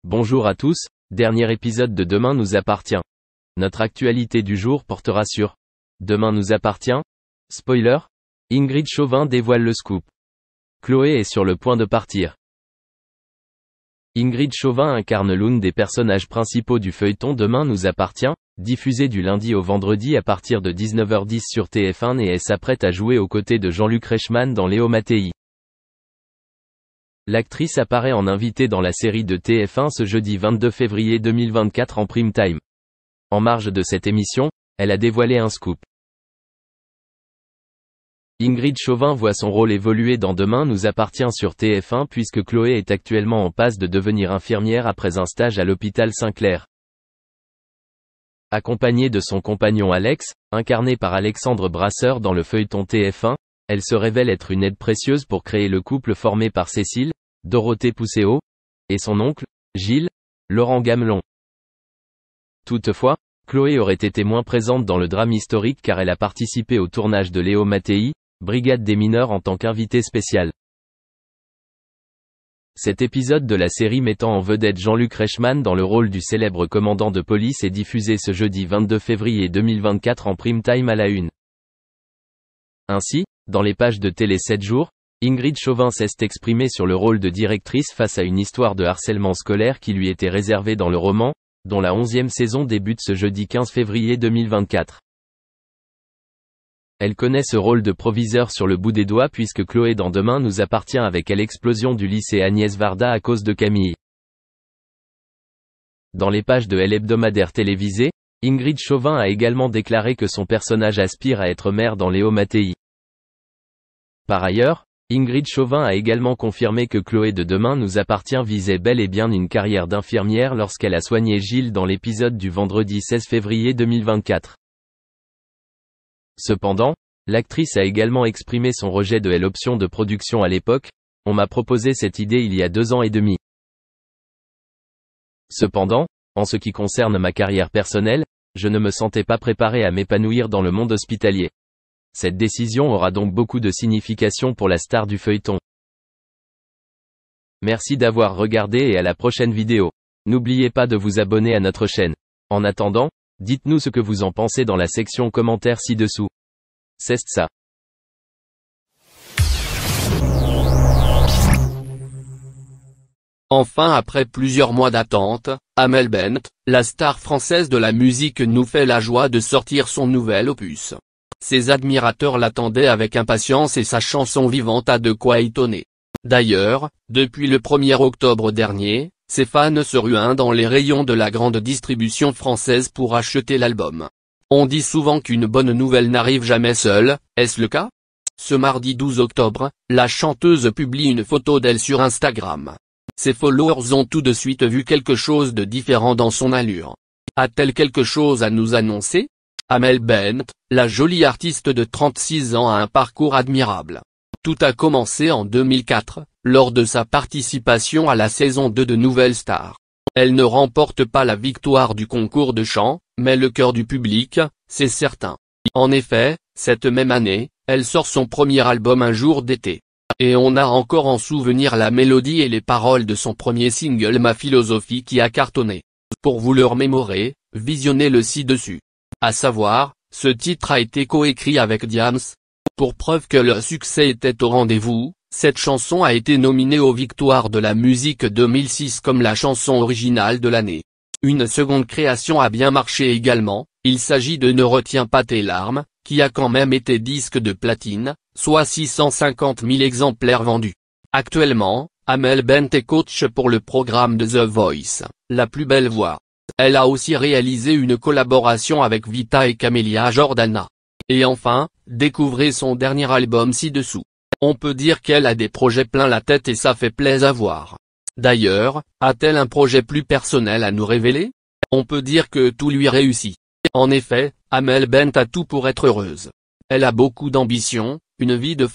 Bonjour à tous, dernier épisode de Demain nous appartient. Notre actualité du jour portera sur Demain nous appartient. Spoiler, Ingrid Chauvin dévoile le scoop. Chloé est sur le point de partir. Ingrid Chauvin incarne l'une des personnages principaux du feuilleton Demain nous appartient, diffusé du lundi au vendredi à partir de 19h10 sur TF1 et elle s'apprête à jouer aux côtés de Jean-Luc Reichmann dans Léo Mattei. L'actrice apparaît en invitée dans la série de TF1 ce jeudi 22 février 2024 en prime time. En marge de cette émission, elle a dévoilé un scoop. Ingrid Chauvin voit son rôle évoluer dans Demain nous appartient sur TF1 puisque Chloé est actuellement en passe de devenir infirmière après un stage à l'hôpital Saint-Clair. Accompagnée de son compagnon Alex, incarné par Alexandre Brasseur dans le feuilleton TF1, elle se révèle être une aide précieuse pour créer le couple formé par Cécile, Dorothée Pousseau, et son oncle, Gilles, Laurent Gamelon. Toutefois, Chloé aurait été moins présente dans le drame historique car elle a participé au tournage de Léo Mattei, Brigade des mineurs en tant qu'invitée spéciale. Cet épisode de la série mettant en vedette Jean-Luc Reichmann dans le rôle du célèbre commandant de police est diffusé ce jeudi 22 février 2024 en prime time à la une. Ainsi, dans les pages de Télé 7 jours, Ingrid Chauvin s'est exprimée sur le rôle de directrice face à une histoire de harcèlement scolaire qui lui était réservée dans le roman, dont la 11e saison débute ce jeudi 15 février 2024. Elle connaît ce rôle de proviseur sur le bout des doigts puisque Chloé dans Demain nous appartient avec elle l'explosion du lycée Agnès Varda à cause de Camille. Dans les pages de Elle hebdomadaire télévisée, Ingrid Chauvin a également déclaré que son personnage aspire à être mère dans Léo Mattei. Par ailleurs, Ingrid Chauvin a également confirmé que Chloé de Demain nous appartient visait bel et bien une carrière d'infirmière lorsqu'elle a soigné Gilles dans l'épisode du vendredi 16 février 2024. Cependant, l'actrice a également exprimé son rejet de l'option de production à l'époque, on m'a proposé cette idée il y a 2 ans et demi. Cependant, en ce qui concerne ma carrière personnelle, je ne me sentais pas préparé à m'épanouir dans le monde hospitalier. Cette décision aura donc beaucoup de signification pour la star du feuilleton. Merci d'avoir regardé et à la prochaine vidéo. N'oubliez pas de vous abonner à notre chaîne. En attendant, dites-nous ce que vous en pensez dans la section commentaires ci-dessous. C'est ça. Enfin après plusieurs mois d'attente, Amel Bent, la star française de la musique nous fait la joie de sortir son nouvel opus. Ses admirateurs l'attendaient avec impatience et sa chanson vivante a de quoi étonner. D'ailleurs, depuis le 1er octobre dernier, ses fans se ruent dans les rayons de la grande distribution française pour acheter l'album. On dit souvent qu'une bonne nouvelle n'arrive jamais seule, est-ce le cas? Ce mardi 12 octobre, la chanteuse publie une photo d'elle sur Instagram. Ses followers ont tout de suite vu quelque chose de différent dans son allure. A-t-elle quelque chose à nous annoncer? Amel Bent, la jolie artiste de 36 ans a un parcours admirable. Tout a commencé en 2004, lors de sa participation à la saison 2 de Nouvelle Star. Elle ne remporte pas la victoire du concours de chant, mais le cœur du public, c'est certain. En effet, cette même année, elle sort son premier album Un jour d'été. Et on a encore en souvenir la mélodie et les paroles de son premier single Ma philosophie qui a cartonné. Pour vous le remémorer, visionnez le ci-dessus. À savoir, ce titre a été coécrit avec Diams. Pour preuve que le succès était au rendez-vous, cette chanson a été nominée aux Victoires de la musique 2006 comme la chanson originale de l'année. Une seconde création a bien marché également, il s'agit de Ne retiens pas tes larmes, qui a quand même été disque de platine, soit 650 000 exemplaires vendus. Actuellement, Amel Bent est coach pour le programme de The Voice, La plus belle voix. Elle a aussi réalisé une collaboration avec Vita et Camélia Jordana. Et enfin, découvrez son dernier album ci-dessous. On peut dire qu'elle a des projets plein la tête et ça fait plaisir à voir. D'ailleurs, a-t-elle un projet plus personnel à nous révéler? On peut dire que tout lui réussit. En effet, Amel Bent a tout pour être heureuse. Elle a beaucoup d'ambition, une vie de